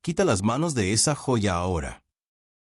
Quita las manos de esa joya ahora.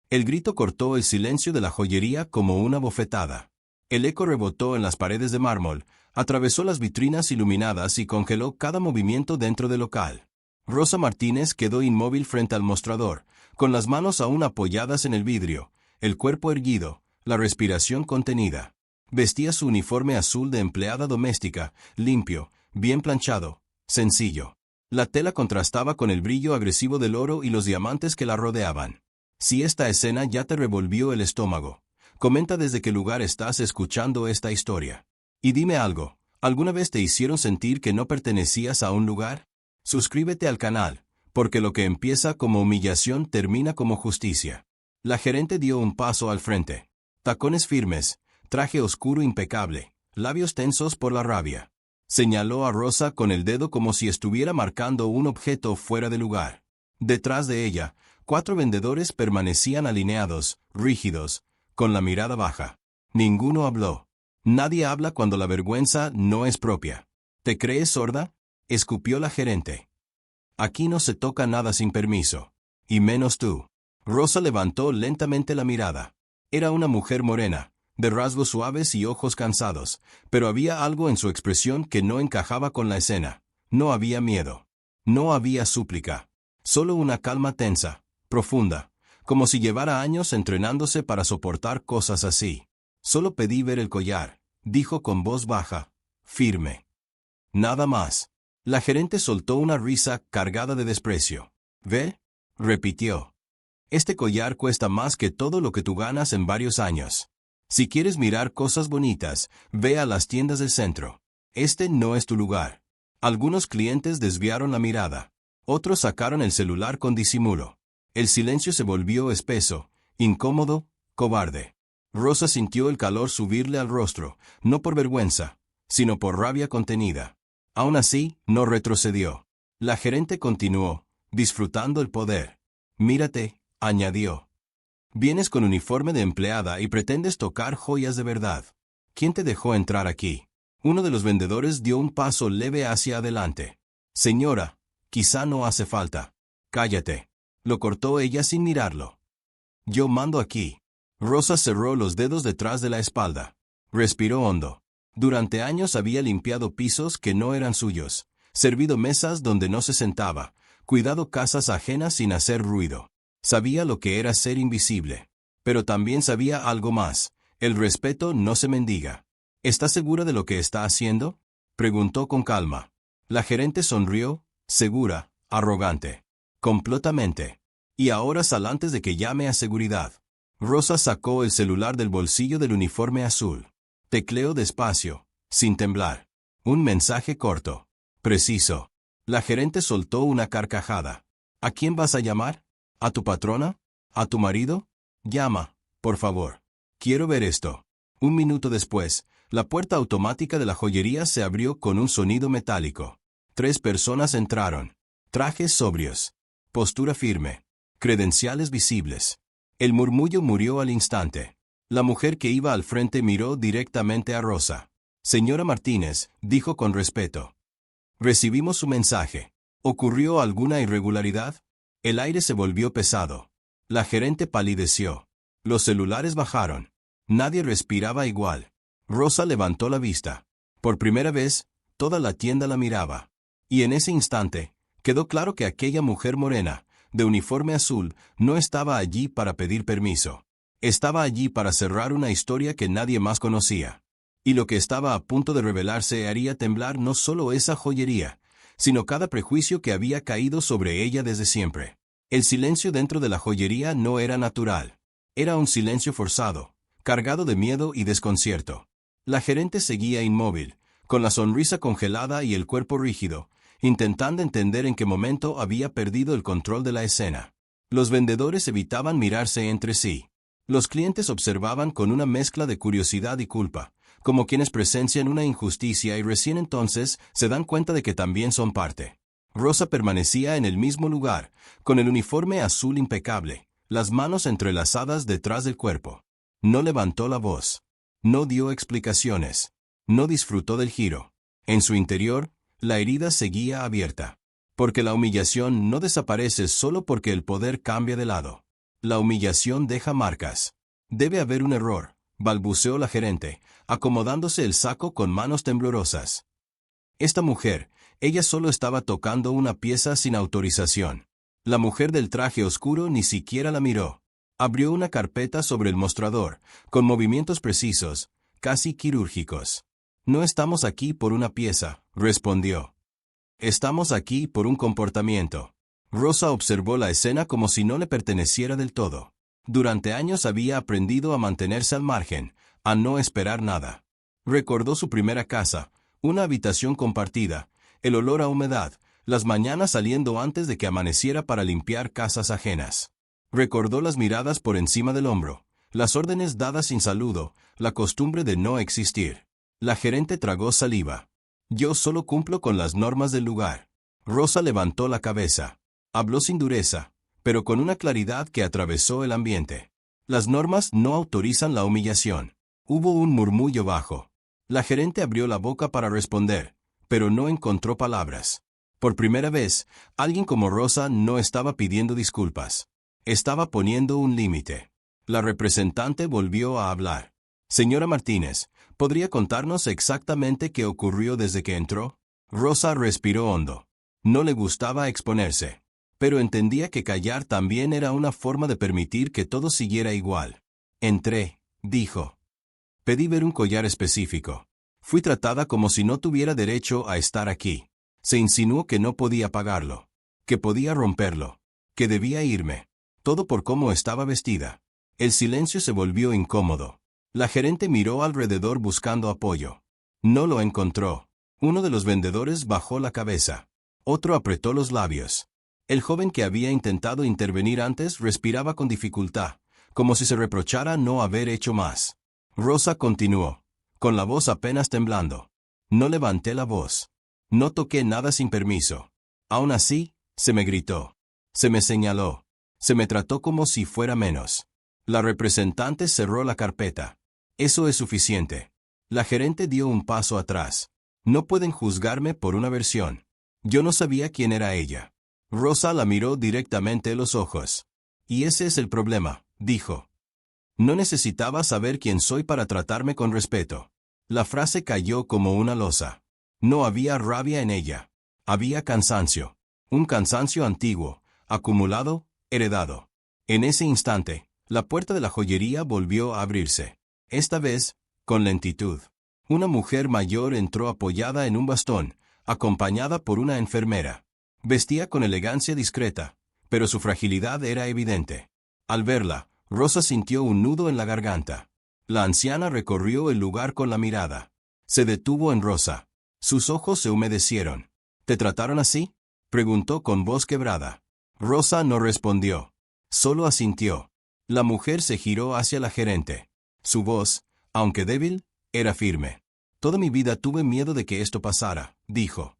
El grito cortó el silencio de la joyería como una bofetada. El eco rebotó en las paredes de mármol, atravesó las vitrinas iluminadas y congeló cada movimiento dentro del local. Rosa Martínez quedó inmóvil frente al mostrador, con las manos aún apoyadas en el vidrio, el cuerpo erguido, la respiración contenida. Vestía su uniforme azul de empleada doméstica, limpio, bien planchado, sencillo. La tela contrastaba con el brillo agresivo del oro y los diamantes que la rodeaban. Si esta escena ya te revolvió el estómago, comenta desde qué lugar estás escuchando esta historia. Y dime algo, ¿alguna vez te hicieron sentir que no pertenecías a un lugar? Suscríbete al canal, porque lo que empieza como humillación termina como justicia. La gerente dio un paso al frente. Tacones firmes, traje oscuro impecable, labios tensos por la rabia. Señaló a Rosa con el dedo como si estuviera marcando un objeto fuera de lugar. Detrás de ella, 4 vendedores permanecían alineados, rígidos, con la mirada baja. Ninguno habló. Nadie habla cuando la vergüenza no es propia. ¿Te crees sorda? Escupió la gerente. Aquí no se toca nada sin permiso. Y menos tú. Rosa levantó lentamente la mirada. Era una mujer morena, de rasgos suaves y ojos cansados, pero había algo en su expresión que no encajaba con la escena. No había miedo. No había súplica. Solo una calma tensa, profunda, como si llevara años entrenándose para soportar cosas así. Solo pedí ver el collar, dijo con voz baja, firme. Nada más. La gerente soltó una risa cargada de desprecio. ¿Ve? Repitió. Este collar cuesta más que todo lo que tú ganas en varios años. Si quieres mirar cosas bonitas, ve a las tiendas del centro. Este no es tu lugar. Algunos clientes desviaron la mirada. Otros sacaron el celular con disimulo. El silencio se volvió espeso, incómodo, cobarde. Rosa sintió el calor subirle al rostro, no por vergüenza, sino por rabia contenida. Aún así, no retrocedió. La gerente continuó, disfrutando el poder. Mírate, añadió. Vienes con uniforme de empleada y pretendes tocar joyas de verdad. ¿Quién te dejó entrar aquí? Uno de los vendedores dio un paso leve hacia adelante. Señora, quizá no hace falta. Cállate. Lo cortó ella sin mirarlo. Yo mando aquí. Rosa cerró los dedos detrás de la espalda. Respiró hondo. Durante años había limpiado pisos que no eran suyos, servido mesas donde no se sentaba, cuidado casas ajenas sin hacer ruido. Sabía lo que era ser invisible. Pero también sabía algo más. El respeto no se mendiga. ¿Está segura de lo que está haciendo? Preguntó con calma. La gerente sonrió, segura, arrogante. Completamente. Y ahora sal antes de que llame a seguridad. Rosa sacó el celular del bolsillo del uniforme azul. Tecleó despacio, sin temblar. Un mensaje corto. Preciso. La gerente soltó una carcajada. ¿A quién vas a llamar? ¿A tu patrona? ¿A tu marido? Llama, por favor. Quiero ver esto. Un minuto después, la puerta automática de la joyería se abrió con un sonido metálico. 3 personas entraron. Trajes sobrios. Postura firme. Credenciales visibles. El murmullo murió al instante. La mujer que iba al frente miró directamente a Rosa. Señora Martínez, dijo con respeto. Recibimos su mensaje. ¿Ocurrió alguna irregularidad? El aire se volvió pesado. La gerente palideció. Los celulares bajaron. Nadie respiraba igual. Rosa levantó la vista. Por primera vez, toda la tienda la miraba. Y en ese instante, quedó claro que aquella mujer morena, de uniforme azul, no estaba allí para pedir permiso. Estaba allí para cerrar una historia que nadie más conocía. Y lo que estaba a punto de revelarse haría temblar no solo esa joyería, sino cada prejuicio que había caído sobre ella desde siempre. El silencio dentro de la joyería no era natural. Era un silencio forzado, cargado de miedo y desconcierto. La gerente seguía inmóvil, con la sonrisa congelada y el cuerpo rígido, intentando entender en qué momento había perdido el control de la escena. Los vendedores evitaban mirarse entre sí. Los clientes observaban con una mezcla de curiosidad y culpa, como quienes presencian una injusticia y recién entonces se dan cuenta de que también son parte. Rosa permanecía en el mismo lugar, con el uniforme azul impecable, las manos entrelazadas detrás del cuerpo. No levantó la voz. No dio explicaciones. No disfrutó del giro. En su interior, la herida seguía abierta. Porque la humillación no desaparece solo porque el poder cambia de lado. La humillación deja marcas. Debe haber un error, balbuceó la gerente, acomodándose el saco con manos temblorosas. Esta mujer, ella solo estaba tocando una pieza sin autorización. La mujer del traje oscuro ni siquiera la miró. Abrió una carpeta sobre el mostrador, con movimientos precisos, casi quirúrgicos. No estamos aquí por una pieza, respondió. Estamos aquí por un comportamiento. Rosa observó la escena como si no le perteneciera del todo. Durante años había aprendido a mantenerse al margen, a no esperar nada. Recordó su primera casa, una habitación compartida, el olor a humedad, las mañanas saliendo antes de que amaneciera para limpiar casas ajenas. Recordó las miradas por encima del hombro, las órdenes dadas sin saludo, la costumbre de no existir. La gerente tragó saliva. Yo solo cumplo con las normas del lugar. Rosa levantó la cabeza. Habló sin dureza, pero con una claridad que atravesó el ambiente. Las normas no autorizan la humillación. Hubo un murmullo bajo. La gerente abrió la boca para responder, pero no encontró palabras. Por primera vez, alguien como Rosa no estaba pidiendo disculpas. Estaba poniendo un límite. La representante volvió a hablar. Señora Martínez, ¿podría contarnos exactamente qué ocurrió desde que entró? Rosa respiró hondo. No le gustaba exponerse, pero entendía que callar también era una forma de permitir que todo siguiera igual. Entré, dijo. Pedí ver un collar específico. Fui tratada como si no tuviera derecho a estar aquí. Se insinuó que no podía pagarlo, que podía romperlo, que debía irme. Todo por cómo estaba vestida. El silencio se volvió incómodo. La gerente miró alrededor buscando apoyo. No lo encontró. Uno de los vendedores bajó la cabeza. Otro apretó los labios. El joven que había intentado intervenir antes respiraba con dificultad, como si se reprochara no haber hecho más. Rosa continuó, con la voz apenas temblando. No levanté la voz. No toqué nada sin permiso. Aún así, se me gritó. Se me señaló. Se me trató como si fuera menos. La representante cerró la carpeta. Eso es suficiente. La gerente dio un paso atrás. No pueden juzgarme por una versión. Yo no sabía quién era ella. Rosa la miró directamente a los ojos. Y ese es el problema, dijo. No necesitaba saber quién soy para tratarme con respeto. La frase cayó como una losa. No había rabia en ella. Había cansancio. Un cansancio antiguo, acumulado, heredado. En ese instante, la puerta de la joyería volvió a abrirse. Esta vez, con lentitud. Una mujer mayor entró apoyada en un bastón, acompañada por una enfermera. Vestía con elegancia discreta, pero su fragilidad era evidente. Al verla, Rosa sintió un nudo en la garganta. La anciana recorrió el lugar con la mirada. Se detuvo en Rosa. Sus ojos se humedecieron. ¿Te trataron así?, preguntó con voz quebrada. Rosa no respondió. Solo asintió. La mujer se giró hacia la gerente. Su voz, aunque débil, era firme. Toda mi vida tuve miedo de que esto pasara, dijo.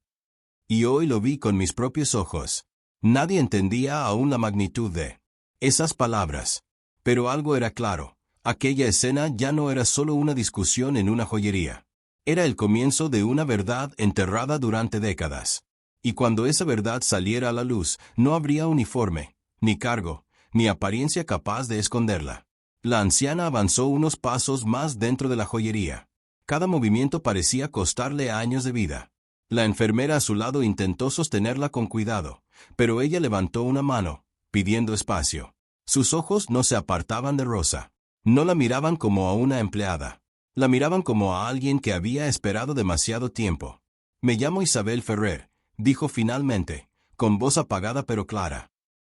Y hoy lo vi con mis propios ojos. Nadie entendía aún la magnitud de esas palabras. Pero algo era claro. Aquella escena ya no era solo una discusión en una joyería. Era el comienzo de una verdad enterrada durante décadas. Y cuando esa verdad saliera a la luz, no habría uniforme, ni cargo, ni apariencia capaz de esconderla. La anciana avanzó unos pasos más dentro de la joyería. Cada movimiento parecía costarle años de vida. La enfermera a su lado intentó sostenerla con cuidado, pero ella levantó una mano, pidiendo espacio. Sus ojos no se apartaban de Rosa. No la miraban como a una empleada. La miraban como a alguien que había esperado demasiado tiempo. Me llamo Isabel Ferrer, dijo finalmente, con voz apagada pero clara.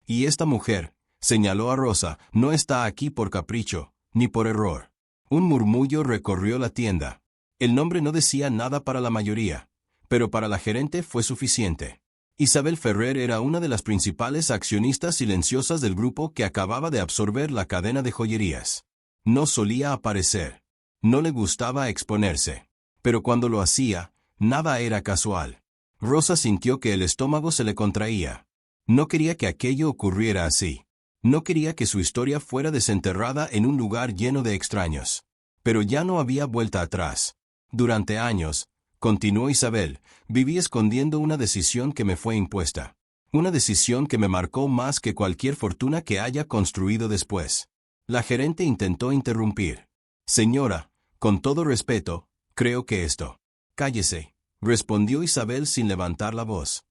Y esta mujer, señaló a Rosa, no está aquí por capricho, ni por error. Un murmullo recorrió la tienda. El nombre no decía nada para la mayoría, pero para la gerente fue suficiente. Isabel Ferrer era una de las principales accionistas silenciosas del grupo que acababa de absorber la cadena de joyerías. No solía aparecer. No le gustaba exponerse. Pero cuando lo hacía, nada era casual. Rosa sintió que el estómago se le contraía. No quería que aquello ocurriera así. No quería que su historia fuera desenterrada en un lugar lleno de extraños. Pero ya no había vuelta atrás. Durante años, continuó Isabel, viví escondiendo una decisión que me fue impuesta. Una decisión que me marcó más que cualquier fortuna que haya construido después. La gerente intentó interrumpir. Señora, con todo respeto, creo que esto. Cállese, respondió Isabel sin levantar la voz.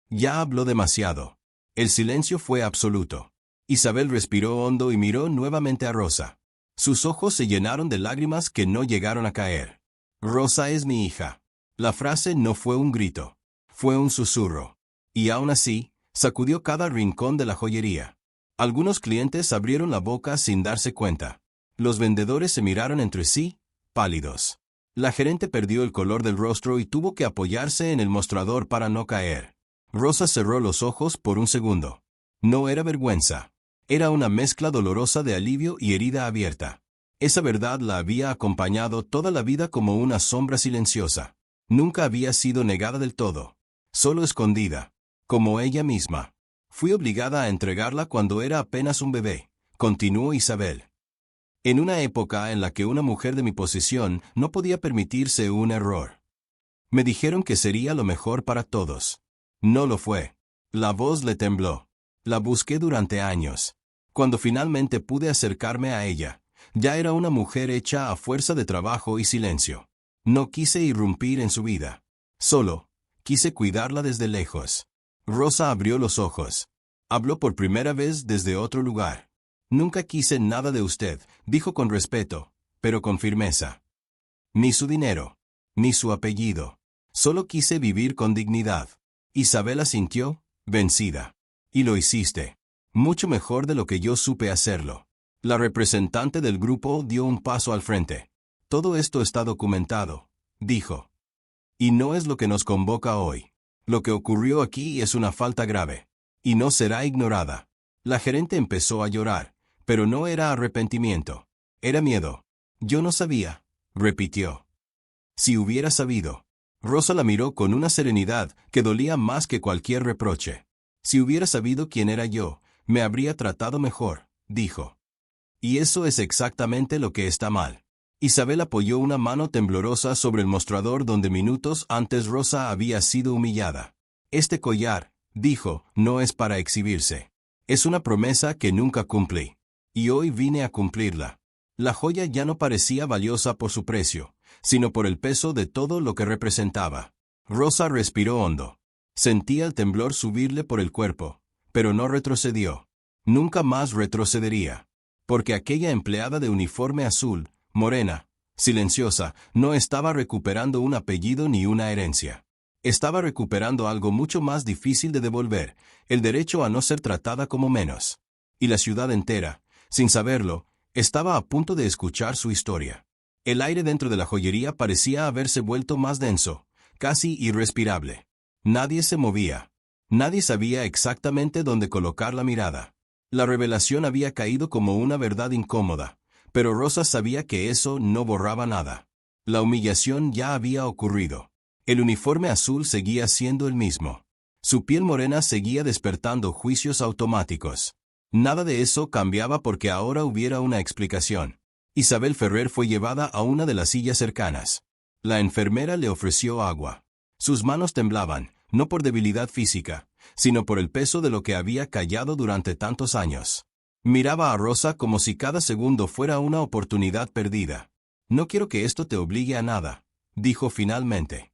Ya habló demasiado. El silencio fue absoluto. Isabel respiró hondo y miró nuevamente a Rosa. Sus ojos se llenaron de lágrimas que no llegaron a caer. Rosa es mi hija. La frase no fue un grito. Fue un susurro. Y aún así, sacudió cada rincón de la joyería. Algunos clientes abrieron la boca sin darse cuenta. Los vendedores se miraron entre sí, pálidos. La gerente perdió el color del rostro y tuvo que apoyarse en el mostrador para no caer. Rosa cerró los ojos por un segundo. No era vergüenza. Era una mezcla dolorosa de alivio y herida abierta. Esa verdad la había acompañado toda la vida como una sombra silenciosa. Nunca había sido negada del todo. Solo escondida. Como ella misma. Fui obligada a entregarla cuando era apenas un bebé, continuó Isabel. En una época en la que una mujer de mi posición no podía permitirse un error. Me dijeron que sería lo mejor para todos. No lo fue. La voz le tembló. La busqué durante años. Cuando finalmente pude acercarme a ella, ya era una mujer hecha a fuerza de trabajo y silencio. No quise irrumpir en su vida. Solo, quise cuidarla desde lejos. Rosa abrió los ojos. Habló por primera vez desde otro lugar. Nunca quise nada de usted, dijo con respeto, pero con firmeza. Ni su dinero, ni su apellido. Solo quise vivir con dignidad. Isabel asintió, vencida. Y lo hiciste. Mucho mejor de lo que yo supe hacerlo. La representante del grupo dio un paso al frente. Todo esto está documentado, dijo. Y no es lo que nos convoca hoy. Lo que ocurrió aquí es una falta grave. Y no será ignorada. La gerente empezó a llorar, pero no era arrepentimiento. Era miedo. Yo no sabía, repitió. Si hubiera sabido. Rosa la miró con una serenidad que dolía más que cualquier reproche. Si hubiera sabido quién era yo, me habría tratado mejor, dijo. Y eso es exactamente lo que está mal. Isabel apoyó una mano temblorosa sobre el mostrador donde minutos antes Rosa había sido humillada. Este collar, dijo, no es para exhibirse. Es una promesa que nunca cumplí. Y hoy vine a cumplirla. La joya ya no parecía valiosa por su precio, sino por el peso de todo lo que representaba. Rosa respiró hondo. Sentía el temblor subirle por el cuerpo, pero no retrocedió. Nunca más retrocedería. Porque aquella empleada de uniforme azul, morena, silenciosa, no estaba recuperando un apellido ni una herencia. Estaba recuperando algo mucho más difícil de devolver, el derecho a no ser tratada como menos. Y la ciudad entera, sin saberlo, estaba a punto de escuchar su historia. El aire dentro de la joyería parecía haberse vuelto más denso, casi irrespirable. Nadie se movía. Nadie sabía exactamente dónde colocar la mirada. La revelación había caído como una verdad incómoda, pero Rosa sabía que eso no borraba nada. La humillación ya había ocurrido. El uniforme azul seguía siendo el mismo. Su piel morena seguía despertando juicios automáticos. Nada de eso cambiaba porque ahora hubiera una explicación. Isabel Ferrer fue llevada a una de las sillas cercanas. La enfermera le ofreció agua. Sus manos temblaban, no por debilidad física, sino por el peso de lo que había callado durante tantos años. Miraba a Rosa como si cada segundo fuera una oportunidad perdida. No quiero que esto te obligue a nada, dijo finalmente.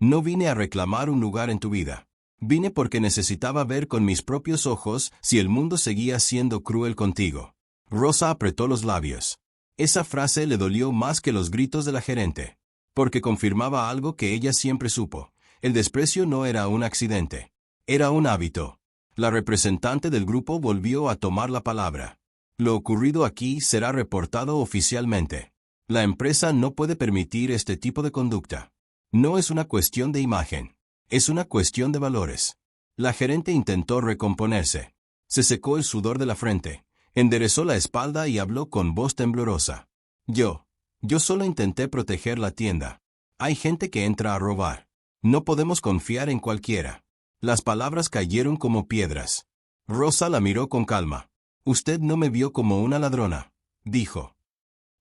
No vine a reclamar un lugar en tu vida. Vine porque necesitaba ver con mis propios ojos si el mundo seguía siendo cruel contigo. Rosa apretó los labios. Esa frase le dolió más que los gritos de la gerente, porque confirmaba algo que ella siempre supo. El desprecio no era un accidente. Era un hábito. La representante del grupo volvió a tomar la palabra. Lo ocurrido aquí será reportado oficialmente. La empresa no puede permitir este tipo de conducta. No es una cuestión de imagen. Es una cuestión de valores. La gerente intentó recomponerse. Se secó el sudor de la frente, enderezó la espalda y habló con voz temblorosa. Yo solo intenté proteger la tienda. Hay gente que entra a robar. No podemos confiar en cualquiera. Las palabras cayeron como piedras. Rosa la miró con calma. Usted no me vio como una ladrona, dijo.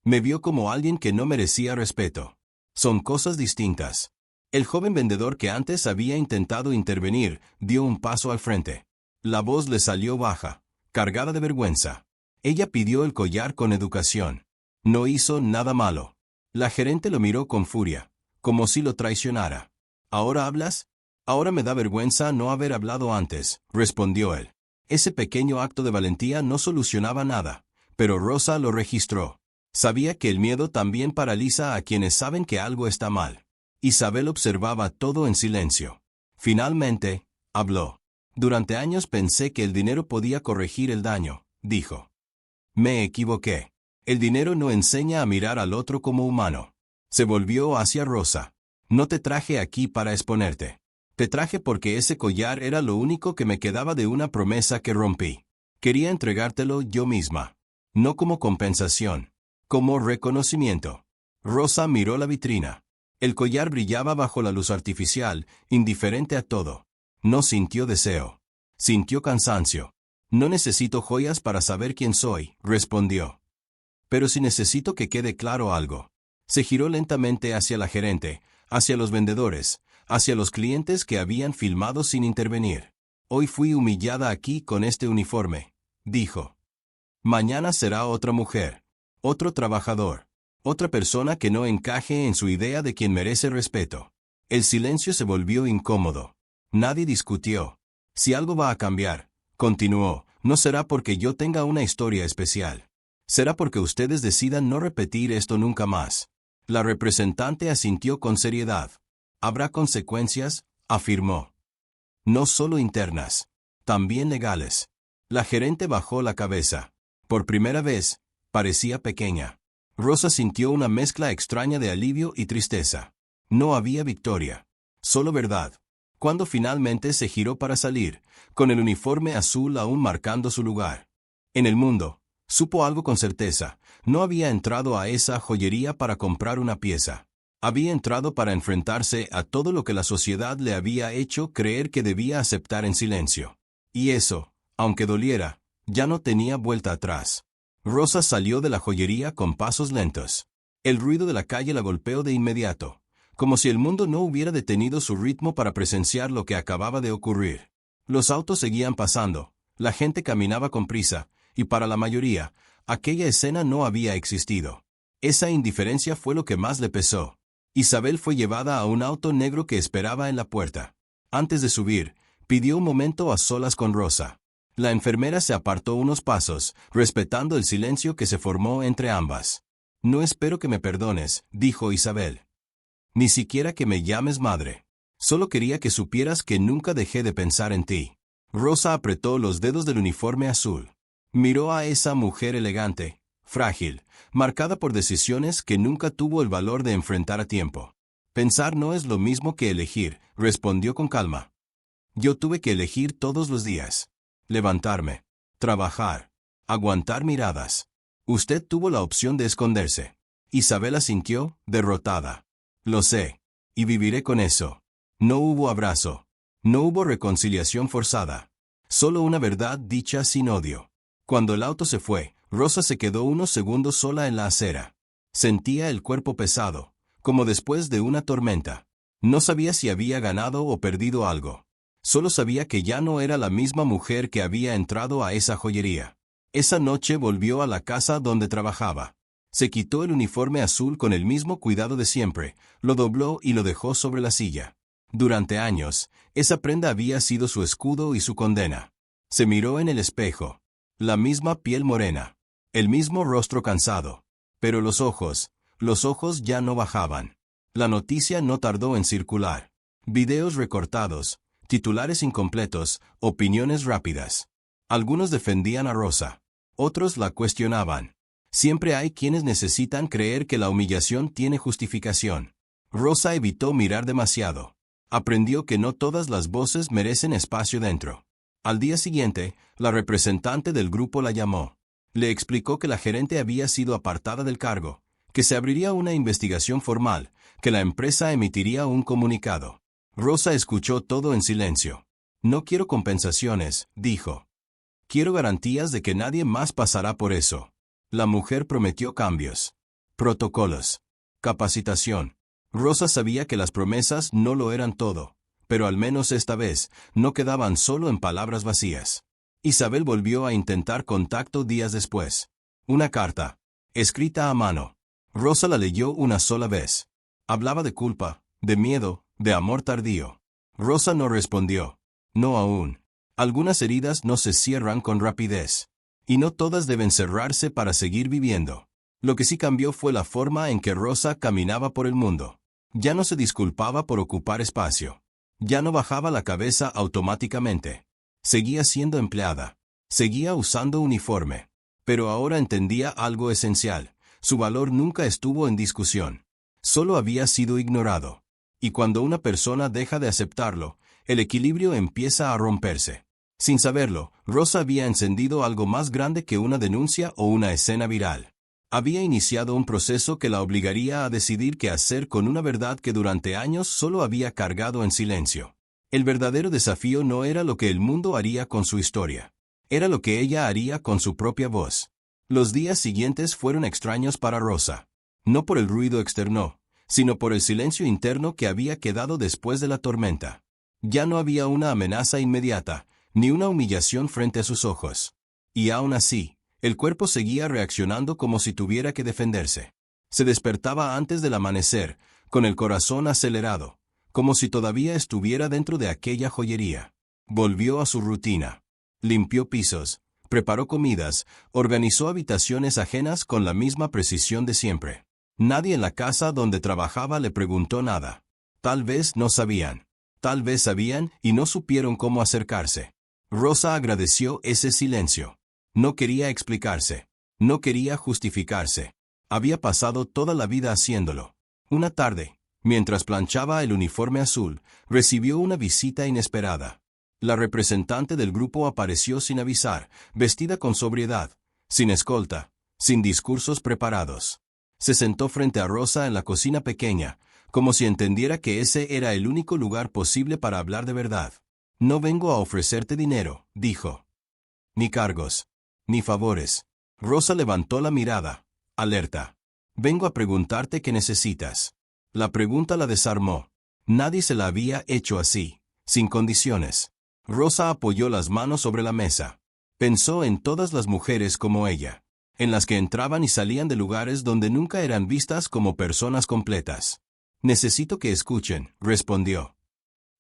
Me vio como alguien que no merecía respeto. Son cosas distintas. El joven vendedor que antes había intentado intervenir dio un paso al frente. La voz le salió baja, cargada de vergüenza. Ella pidió el collar con educación. No hizo nada malo. La gerente lo miró con furia, como si lo traicionara. ¿Ahora hablas? Ahora me da vergüenza no haber hablado antes, respondió él. Ese pequeño acto de valentía no solucionaba nada, pero Rosa lo registró. Sabía que el miedo también paraliza a quienes saben que algo está mal. Isabel observaba todo en silencio. Finalmente, habló. Durante años pensé que el dinero podía corregir el daño, dijo. Me equivoqué. El dinero no enseña a mirar al otro como humano. Se volvió hacia Rosa. No te traje aquí para exponerte. Te traje porque ese collar era lo único que me quedaba de una promesa que rompí. Quería entregártelo yo misma. No como compensación. Como reconocimiento. Rosa miró la vitrina. El collar brillaba bajo la luz artificial, indiferente a todo. No sintió deseo. Sintió cansancio. No necesito joyas para saber quién soy, respondió. Pero sí necesito que quede claro algo. Se giró lentamente hacia la gerente, hacia los vendedores, hacia los clientes que habían filmado sin intervenir. Hoy fui humillada aquí con este uniforme, dijo. Mañana será otra mujer, otro trabajador, otra persona que no encaje en su idea de quien merece respeto. El silencio se volvió incómodo. Nadie discutió. Si algo va a cambiar, continuó, no será porque yo tenga una historia especial. Será porque ustedes decidan no repetir esto nunca más. La representante asintió con seriedad. Habrá consecuencias, afirmó. No solo internas, también legales. La gerente bajó la cabeza. Por primera vez, parecía pequeña. Rosa sintió una mezcla extraña de alivio y tristeza. No había victoria, solo verdad. Cuando finalmente se giró para salir, con el uniforme azul aún marcando su lugar. En el mundo, supo algo con certeza, no había entrado a esa joyería para comprar una pieza. Había entrado para enfrentarse a todo lo que la sociedad le había hecho creer que debía aceptar en silencio. Y eso, aunque doliera, ya no tenía vuelta atrás. Rosa salió de la joyería con pasos lentos. El ruido de la calle la golpeó de inmediato, como si el mundo no hubiera detenido su ritmo para presenciar lo que acababa de ocurrir. Los autos seguían pasando, la gente caminaba con prisa, y para la mayoría, aquella escena no había existido. Esa indiferencia fue lo que más le pesó. Isabel fue llevada a un auto negro que esperaba en la puerta. Antes de subir, pidió un momento a solas con Rosa. La enfermera se apartó unos pasos, respetando el silencio que se formó entre ambas. No espero que me perdones, dijo Isabel. Ni siquiera que me llames madre. Solo quería que supieras que nunca dejé de pensar en ti. Rosa apretó los dedos del uniforme azul. Miró a esa mujer elegante, frágil, marcada por decisiones que nunca tuvo el valor de enfrentar a tiempo. Pensar no es lo mismo que elegir, respondió con calma. Yo tuve que elegir todos los días. Levantarme, trabajar, aguantar miradas. Usted tuvo la opción de esconderse. Isabel asintió, derrotada. Lo sé, y viviré con eso. No hubo abrazo. No hubo reconciliación forzada. Solo una verdad dicha sin odio. Cuando el auto se fue, Rosa se quedó unos segundos sola en la acera. Sentía el cuerpo pesado, como después de una tormenta. No sabía si había ganado o perdido algo. Solo sabía que ya no era la misma mujer que había entrado a esa joyería. Esa noche volvió a la casa donde trabajaba. Se quitó el uniforme azul con el mismo cuidado de siempre, lo dobló y lo dejó sobre la silla. Durante años, esa prenda había sido su escudo y su condena. Se miró en el espejo. La misma piel morena. El mismo rostro cansado. Pero los ojos ya no bajaban. La noticia no tardó en circular. Videos recortados, titulares incompletos, opiniones rápidas. Algunos defendían a Rosa. Otros la cuestionaban. Siempre hay quienes necesitan creer que la humillación tiene justificación. Rosa evitó mirar demasiado. Aprendió que no todas las voces merecen espacio dentro. Al día siguiente, la representante del grupo la llamó. Le explicó que la gerente había sido apartada del cargo, que se abriría una investigación formal, que la empresa emitiría un comunicado. Rosa escuchó todo en silencio. No quiero compensaciones, dijo. Quiero garantías de que nadie más pasará por eso. La mujer prometió cambios. Protocolos. Capacitación. Rosa sabía que las promesas no lo eran todo, pero al menos esta vez, no quedaban solo en palabras vacías. Isabel volvió a intentar contacto días después. Una carta, escrita a mano. Rosa la leyó una sola vez. Hablaba de culpa, de miedo, de amor tardío. Rosa no respondió. No aún. Algunas heridas no se cierran con rapidez. Y no todas deben cerrarse para seguir viviendo. Lo que sí cambió fue la forma en que Rosa caminaba por el mundo. Ya no se disculpaba por ocupar espacio. Ya no bajaba la cabeza automáticamente. Seguía siendo empleada. Seguía usando uniforme. Pero ahora entendía algo esencial. Su valor nunca estuvo en discusión. Solo había sido ignorado. Y cuando una persona deja de aceptarlo, el equilibrio empieza a romperse. Sin saberlo, Rosa había encendido algo más grande que una denuncia o una escena viral. Había iniciado un proceso que la obligaría a decidir qué hacer con una verdad que durante años solo había cargado en silencio. El verdadero desafío no era lo que el mundo haría con su historia. Era lo que ella haría con su propia voz. Los días siguientes fueron extraños para Rosa. No por el ruido externo, sino por el silencio interno que había quedado después de la tormenta. Ya no había una amenaza inmediata, ni una humillación frente a sus ojos. Y aún así, el cuerpo seguía reaccionando como si tuviera que defenderse. Se despertaba antes del amanecer, con el corazón acelerado, como si todavía estuviera dentro de aquella joyería. Volvió a su rutina. Limpió pisos, preparó comidas, organizó habitaciones ajenas con la misma precisión de siempre. Nadie en la casa donde trabajaba le preguntó nada. Tal vez no sabían. Tal vez sabían y no supieron cómo acercarse. Rosa agradeció ese silencio. No quería explicarse. No quería justificarse. Había pasado toda la vida haciéndolo. Una tarde, mientras planchaba el uniforme azul, recibió una visita inesperada. La representante del grupo apareció sin avisar, vestida con sobriedad, sin escolta, sin discursos preparados. Se sentó frente a Rosa en la cocina pequeña, como si entendiera que ese era el único lugar posible para hablar de verdad. No vengo a ofrecerte dinero, dijo. Ni cargos. Ni favores. Rosa levantó la mirada, alerta. Vengo a preguntarte qué necesitas. La pregunta la desarmó. Nadie se la había hecho así, sin condiciones. Rosa apoyó las manos sobre la mesa. Pensó en todas las mujeres como ella, en las que entraban y salían de lugares donde nunca eran vistas como personas completas. Necesito que escuchen, respondió.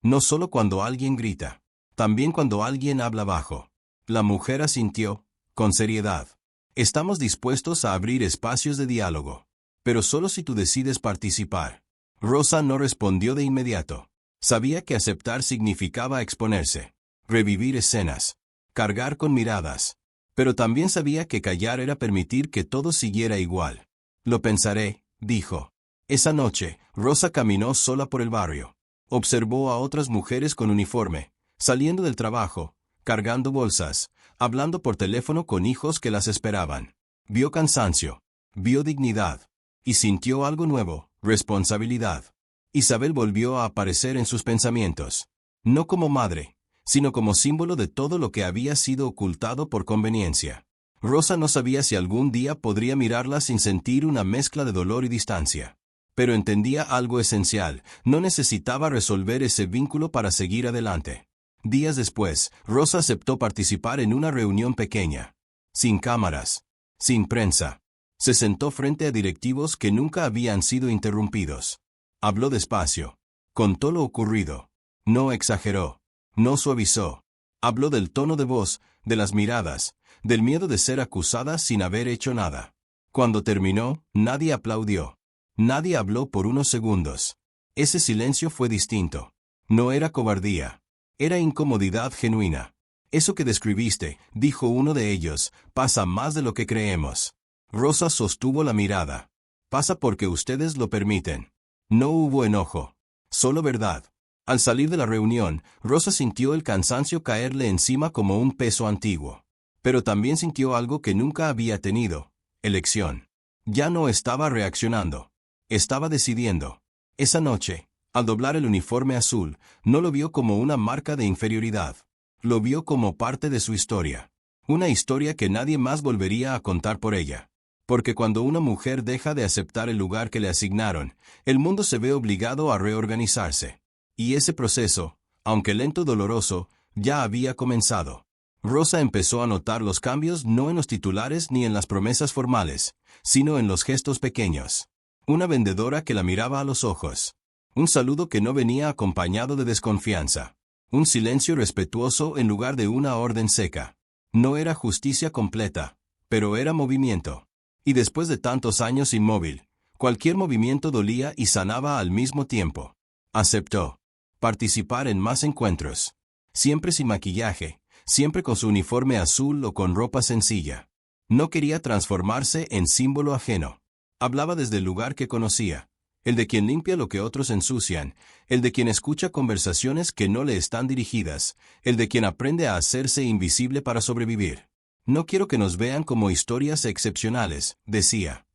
No solo cuando alguien grita, también cuando alguien habla bajo. La mujer asintió, con seriedad. Estamos dispuestos a abrir espacios de diálogo, pero solo si tú decides participar. Rosa no respondió de inmediato. Sabía que aceptar significaba exponerse, revivir escenas, cargar con miradas. Pero también sabía que callar era permitir que todo siguiera igual. Lo pensaré, dijo. Esa noche, Rosa caminó sola por el barrio. Observó a otras mujeres con uniforme, saliendo del trabajo, cargando bolsas, hablando por teléfono con hijos que las esperaban. Vio cansancio, vio dignidad, y sintió algo nuevo, responsabilidad. Isabel volvió a aparecer en sus pensamientos. No como madre, sino como símbolo de todo lo que había sido ocultado por conveniencia. Rosa no sabía si algún día podría mirarla sin sentir una mezcla de dolor y distancia. Pero entendía algo esencial, no necesitaba resolver ese vínculo para seguir adelante. Días después, Rosa aceptó participar en una reunión pequeña. Sin cámaras, sin prensa. Se sentó frente a directivos que nunca habían sido interrumpidos. Habló despacio. Contó lo ocurrido. No exageró. No suavizó. Habló del tono de voz, de las miradas, del miedo de ser acusada sin haber hecho nada. Cuando terminó, nadie aplaudió. Nadie habló por unos segundos. Ese silencio fue distinto. No era cobardía. Era incomodidad genuina. Eso que describiste, dijo uno de ellos, pasa más de lo que creemos. Rosa sostuvo la mirada. Pasa porque ustedes lo permiten. No hubo enojo. Solo verdad. Al salir de la reunión, Rosa sintió el cansancio caerle encima como un peso antiguo. Pero también sintió algo que nunca había tenido: elección. Ya no estaba reaccionando. Estaba decidiendo. Esa noche, al doblar el uniforme azul, no lo vio como una marca de inferioridad. Lo vio como parte de su historia. Una historia que nadie más volvería a contar por ella. Porque cuando una mujer deja de aceptar el lugar que le asignaron, el mundo se ve obligado a reorganizarse. Y ese proceso, aunque lento y doloroso, ya había comenzado. Rosa empezó a notar los cambios no en los titulares ni en las promesas formales, sino en los gestos pequeños. Una vendedora que la miraba a los ojos. Un saludo que no venía acompañado de desconfianza. Un silencio respetuoso en lugar de una orden seca. No era justicia completa, pero era movimiento. Y después de tantos años inmóvil, cualquier movimiento dolía y sanaba al mismo tiempo. Aceptó participar en más encuentros. Siempre sin maquillaje, siempre con su uniforme azul o con ropa sencilla. No quería transformarse en símbolo ajeno. Hablaba desde el lugar que conocía, el de quien limpia lo que otros ensucian, el de quien escucha conversaciones que no le están dirigidas, el de quien aprende a hacerse invisible para sobrevivir. No quiero que nos vean como historias excepcionales, decía.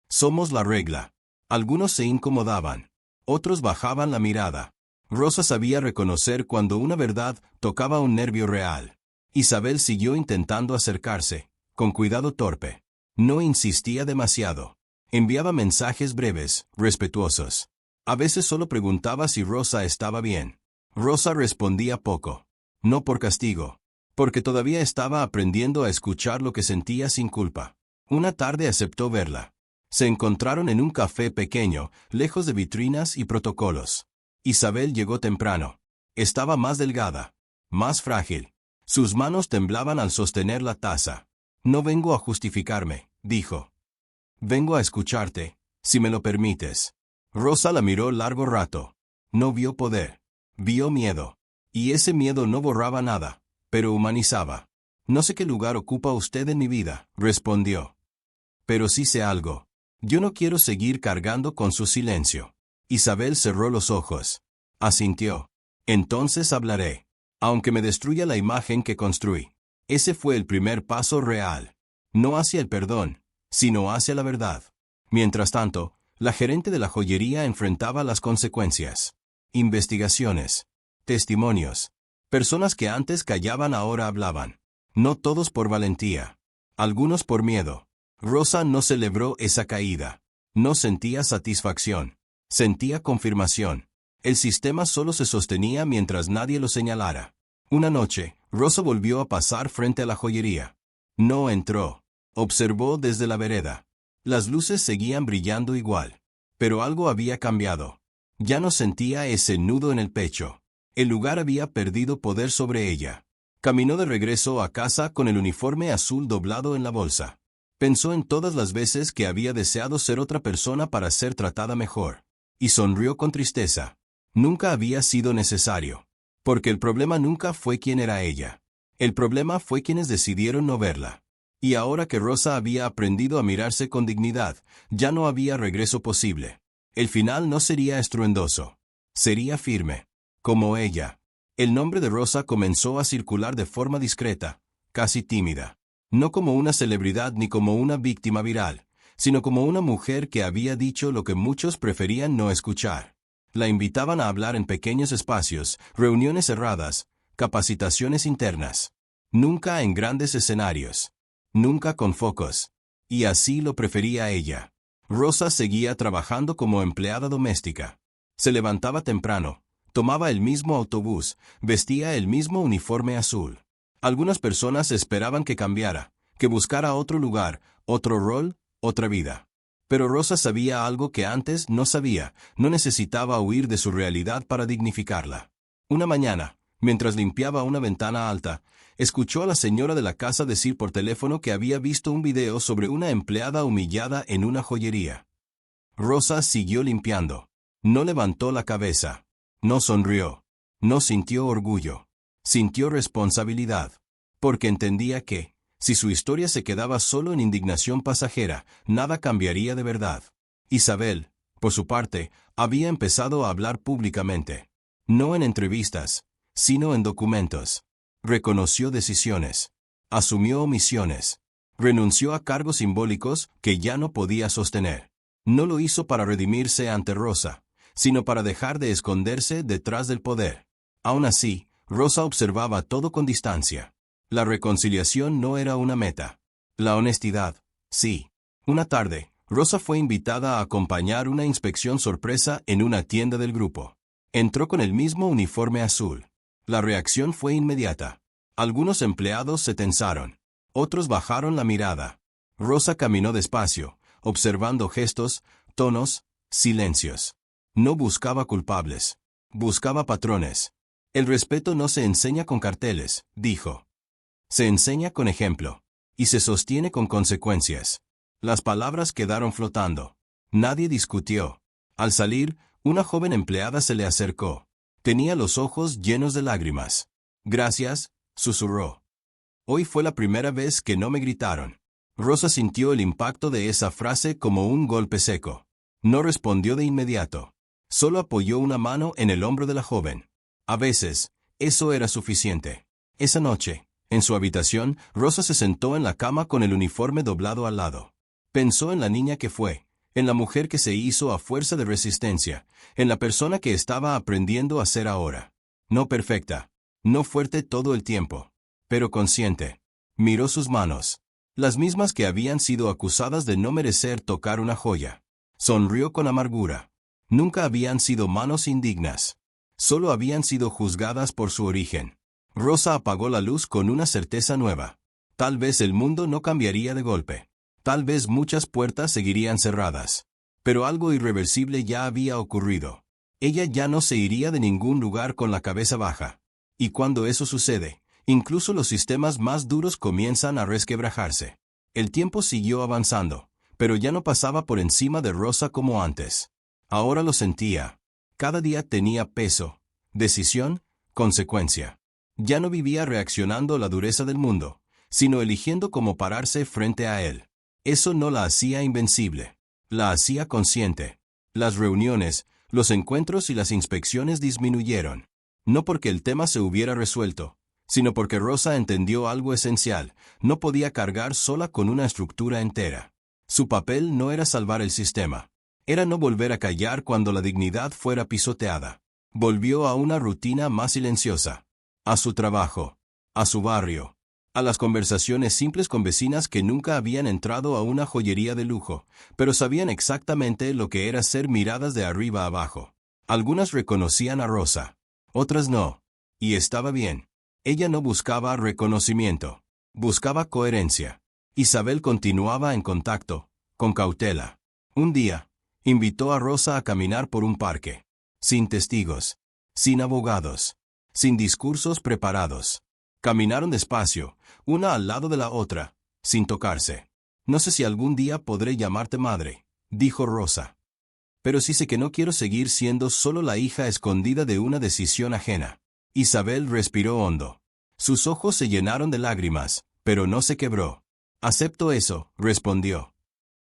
Somos la regla. Algunos se incomodaban. Otros bajaban la mirada. Rosa sabía reconocer cuando una verdad tocaba un nervio real. Isabel siguió intentando acercarse, con cuidado torpe. No insistía demasiado. Enviaba mensajes breves, respetuosos. A veces solo preguntaba si Rosa estaba bien. Rosa respondía poco. No por castigo, porque todavía estaba aprendiendo a escuchar lo que sentía sin culpa. Una tarde aceptó verla. Se encontraron en un café pequeño, lejos de vitrinas y protocolos. Isabel llegó temprano. Estaba más delgada, más frágil. Sus manos temblaban al sostener la taza. No vengo a justificarme, dijo. Vengo a escucharte, si me lo permites. Rosa la miró largo rato. No vio poder. Vio miedo. Y ese miedo no borraba nada, pero humanizaba. No sé qué lugar ocupa usted en mi vida, respondió. Pero sí sé algo. Yo no quiero seguir cargando con su silencio. Isabel cerró los ojos. Asintió. Entonces hablaré. Aunque me destruya la imagen que construí. Ese fue el primer paso real. No hacia el perdón, sino hacia la verdad. Mientras tanto, la gerente de la joyería enfrentaba las consecuencias. Investigaciones. Testimonios. Personas que antes callaban ahora hablaban. No todos por valentía. Algunos por miedo. Rosa no celebró esa caída. No sentía satisfacción. Sentía confirmación. El sistema solo se sostenía mientras nadie lo señalara. Una noche, Rosa volvió a pasar frente a la joyería. No entró. Observó desde la vereda. Las luces seguían brillando igual. Pero algo había cambiado. Ya no sentía ese nudo en el pecho. El lugar había perdido poder sobre ella. Caminó de regreso a casa con el uniforme azul doblado en la bolsa. Pensó en todas las veces que había deseado ser otra persona para ser tratada mejor. Y sonrió con tristeza. Nunca había sido necesario. Porque el problema nunca fue quién era ella. El problema fue quienes decidieron no verla. Y ahora que Rosa había aprendido a mirarse con dignidad, ya no había regreso posible. El final no sería estruendoso. Sería firme. Como ella. El nombre de Rosa comenzó a circular de forma discreta, casi tímida. No como una celebridad ni como una víctima viral, sino como una mujer que había dicho lo que muchos preferían no escuchar. La invitaban a hablar en pequeños espacios, reuniones cerradas, capacitaciones internas. Nunca en grandes escenarios. Nunca con focos. Y así lo prefería ella. Rosa seguía trabajando como empleada doméstica. Se levantaba temprano, tomaba el mismo autobús, vestía el mismo uniforme azul. Algunas personas esperaban que cambiara, que buscara otro lugar, otro rol, otra vida. Pero Rosa sabía algo que antes no sabía, no necesitaba huir de su realidad para dignificarla. Una mañana, mientras limpiaba una ventana alta, escuchó a la señora de la casa decir por teléfono que había visto un video sobre una empleada humillada en una joyería. Rosa siguió limpiando. No levantó la cabeza. No sonrió. No sintió orgullo. Sintió responsabilidad. Porque entendía que, si su historia se quedaba solo en indignación pasajera, nada cambiaría de verdad. Isabel, por su parte, había empezado a hablar públicamente. No en entrevistas, sino en documentos. Reconoció decisiones. Asumió omisiones. Renunció a cargos simbólicos que ya no podía sostener. No lo hizo para redimirse ante Rosa, sino para dejar de esconderse detrás del poder. Aún así, Rosa observaba todo con distancia. La reconciliación no era una meta. La honestidad, sí. Una tarde, Rosa fue invitada a acompañar una inspección sorpresa en una tienda del grupo. Entró con el mismo uniforme azul. La reacción fue inmediata. Algunos empleados se tensaron. Otros bajaron la mirada. Rosa caminó despacio, observando gestos, tonos, silencios. No buscaba culpables. Buscaba patrones. El respeto no se enseña con carteles, dijo. Se enseña con ejemplo. Y se sostiene con consecuencias. Las palabras quedaron flotando. Nadie discutió. Al salir, una joven empleada se le acercó. Tenía los ojos llenos de lágrimas. Gracias, susurró. Hoy fue la primera vez que no me gritaron. Rosa sintió el impacto de esa frase como un golpe seco. No respondió de inmediato. Solo apoyó una mano en el hombro de la joven. A veces, eso era suficiente. Esa noche, en su habitación, Rosa se sentó en la cama con el uniforme doblado al lado. Pensó en la niña que fue, en la mujer que se hizo a fuerza de resistencia, en la persona que estaba aprendiendo a ser ahora. No perfecta, no fuerte todo el tiempo, pero consciente. Miró sus manos, las mismas que habían sido acusadas de no merecer tocar una joya. Sonrió con amargura. Nunca habían sido manos indignas. Solo habían sido juzgadas por su origen. Rosa apagó la luz con una certeza nueva. Tal vez el mundo no cambiaría de golpe. Tal vez muchas puertas seguirían cerradas. Pero algo irreversible ya había ocurrido. Ella ya no se iría de ningún lugar con la cabeza baja. Y cuando eso sucede, incluso los sistemas más duros comienzan a resquebrajarse. El tiempo siguió avanzando, pero ya no pasaba por encima de Rosa como antes. Ahora lo sentía. Cada día tenía peso, decisión, consecuencia. Ya no vivía reaccionando a la dureza del mundo, sino eligiendo cómo pararse frente a él. Eso no la hacía invencible. La hacía consciente. Las reuniones, los encuentros y las inspecciones disminuyeron. No porque el tema se hubiera resuelto, sino porque Rosa entendió algo esencial. No podía cargar sola con una estructura entera. Su papel no era salvar el sistema. Era no volver a callar cuando la dignidad fuera pisoteada. Volvió a una rutina más silenciosa. A su trabajo. A su barrio. A las conversaciones simples con vecinas que nunca habían entrado a una joyería de lujo, pero sabían exactamente lo que era ser miradas de arriba abajo. Algunas reconocían a Rosa. Otras no. Y estaba bien. Ella no buscaba reconocimiento. Buscaba coherencia. Isabel continuaba en contacto, con cautela. Un día, invitó a Rosa a caminar por un parque. Sin testigos. Sin abogados. Sin discursos preparados. Caminaron despacio, una al lado de la otra, sin tocarse. No sé si algún día podré llamarte madre, dijo Rosa. Pero sí sé que no quiero seguir siendo solo la hija escondida de una decisión ajena. Isabel respiró hondo. Sus ojos se llenaron de lágrimas, pero no se quebró. Acepto eso, respondió.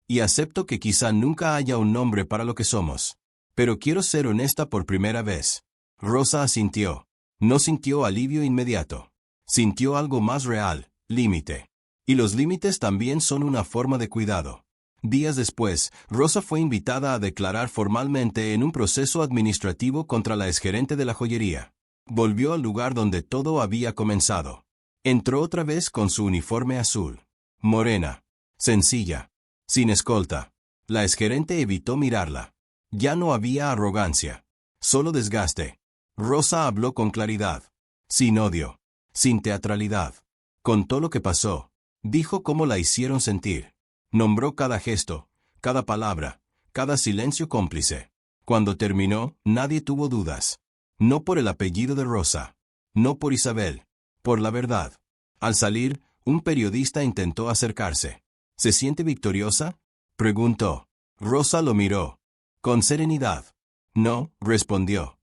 Y acepto que quizá nunca haya un nombre para lo que somos. Pero quiero ser honesta por primera vez. Rosa asintió. No sintió alivio inmediato. Sintió algo más real, límite. Y los límites también son una forma de cuidado. Días después, Rosa fue invitada a declarar formalmente en un proceso administrativo contra la exgerente de la joyería. Volvió al lugar donde todo había comenzado. Entró otra vez con su uniforme azul. Morena. Sencilla. Sin escolta. La exgerente evitó mirarla. Ya no había arrogancia. Solo desgaste. Rosa habló con claridad. Sin odio. Sin teatralidad. Contó lo que pasó. Dijo cómo la hicieron sentir. Nombró cada gesto, cada palabra, cada silencio cómplice. Cuando terminó, nadie tuvo dudas. No por el apellido de Rosa. No por Isabel. Por la verdad. Al salir, un periodista intentó acercarse. ¿Se siente victoriosa?, preguntó. Rosa lo miró. Con serenidad. No, respondió.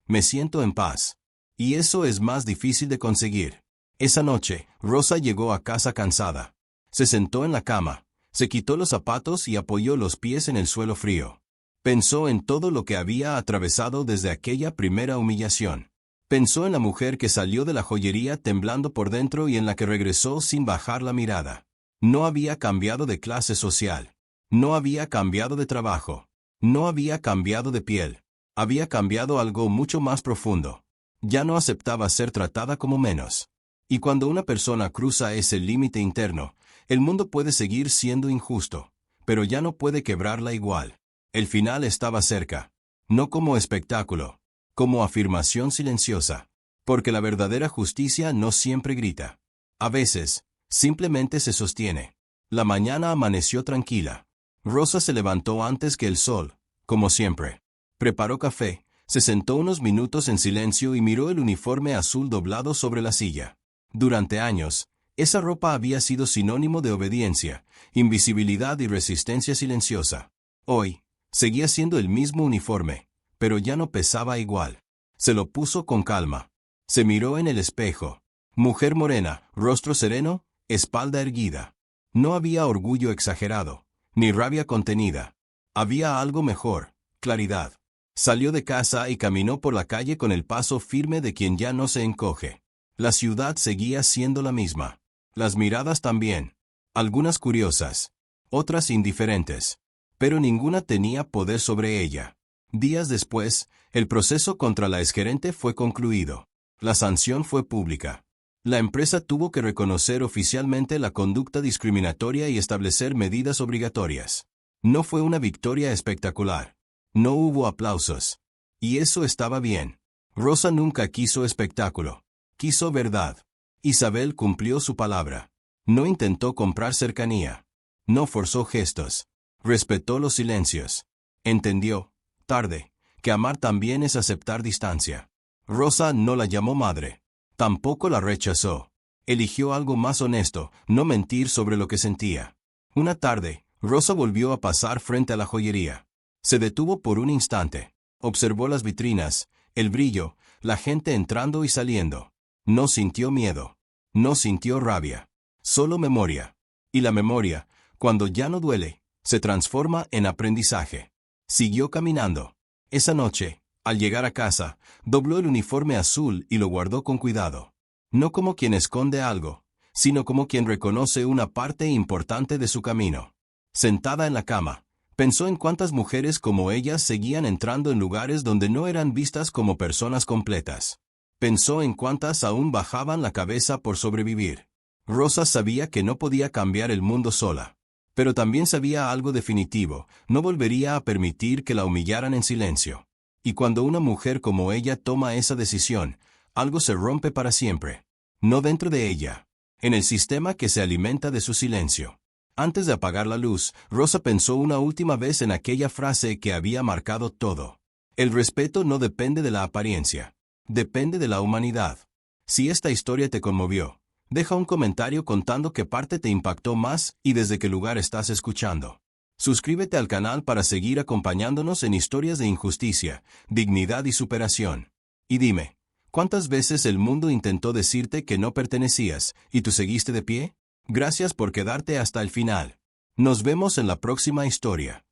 Me siento en paz. Y eso es más difícil de conseguir. Esa noche, Rosa llegó a casa cansada. Se sentó en la cama, se quitó los zapatos y apoyó los pies en el suelo frío. Pensó en todo lo que había atravesado desde aquella primera humillación. Pensó en la mujer que salió de la joyería temblando por dentro y en la que regresó sin bajar la mirada. No había cambiado de clase social. No había cambiado de trabajo. No había cambiado de piel. Había cambiado algo mucho más profundo. Ya no aceptaba ser tratada como menos. Y cuando una persona cruza ese límite interno, el mundo puede seguir siendo injusto, pero ya no puede quebrarla igual. El final estaba cerca. No como espectáculo, como afirmación silenciosa. Porque la verdadera justicia no siempre grita. A veces, simplemente se sostiene. La mañana amaneció tranquila. Rosa se levantó antes que el sol, como siempre. Preparó café, se sentó unos minutos en silencio y miró el uniforme azul doblado sobre la silla. Durante años, esa ropa había sido sinónimo de obediencia, invisibilidad y resistencia silenciosa. Hoy, seguía siendo el mismo uniforme, pero ya no pesaba igual. Se lo puso con calma. Se miró en el espejo. Mujer morena, rostro sereno, espalda erguida. No había orgullo exagerado, ni rabia contenida. Había algo mejor, claridad. Salió de casa y caminó por la calle con el paso firme de quien ya no se encoge. La ciudad seguía siendo la misma. Las miradas también. Algunas curiosas, otras indiferentes. Pero ninguna tenía poder sobre ella. Días después, el proceso contra la exgerente fue concluido. La sanción fue pública. La empresa tuvo que reconocer oficialmente la conducta discriminatoria y establecer medidas obligatorias. No fue una victoria espectacular. No hubo aplausos. Y eso estaba bien. Rosa nunca quiso espectáculo. Quiso verdad. Isabel cumplió su palabra. No intentó comprar cercanía. No forzó gestos. Respetó los silencios. Entendió, tarde, que amar también es aceptar distancia. Rosa no la llamó madre. Tampoco la rechazó. Eligió algo más honesto, no mentir sobre lo que sentía. Una tarde, Rosa volvió a pasar frente a la joyería. Se detuvo por un instante. Observó las vitrinas, el brillo, la gente entrando y saliendo. No sintió miedo. No sintió rabia. Solo memoria. Y la memoria, cuando ya no duele, se transforma en aprendizaje. Siguió caminando. Esa noche, al llegar a casa, dobló el uniforme azul y lo guardó con cuidado. No como quien esconde algo, sino como quien reconoce una parte importante de su camino. Sentada en la cama, pensó en cuántas mujeres como ella seguían entrando en lugares donde no eran vistas como personas completas. Pensó en cuántas aún bajaban la cabeza por sobrevivir. Rosa sabía que no podía cambiar el mundo sola. Pero también sabía algo definitivo: no volvería a permitir que la humillaran en silencio. Y cuando una mujer como ella toma esa decisión, algo se rompe para siempre. No dentro de ella, en el sistema que se alimenta de su silencio. Antes de apagar la luz, Rosa pensó una última vez en aquella frase que había marcado todo. El respeto no depende de la apariencia. Depende de la humanidad. Si esta historia te conmovió, deja un comentario contando qué parte te impactó más y desde qué lugar estás escuchando. Suscríbete al canal para seguir acompañándonos en historias de injusticia, dignidad y superación. Y dime, ¿cuántas veces el mundo intentó decirte que no pertenecías y tú seguiste de pie? Gracias por quedarte hasta el final. Nos vemos en la próxima historia.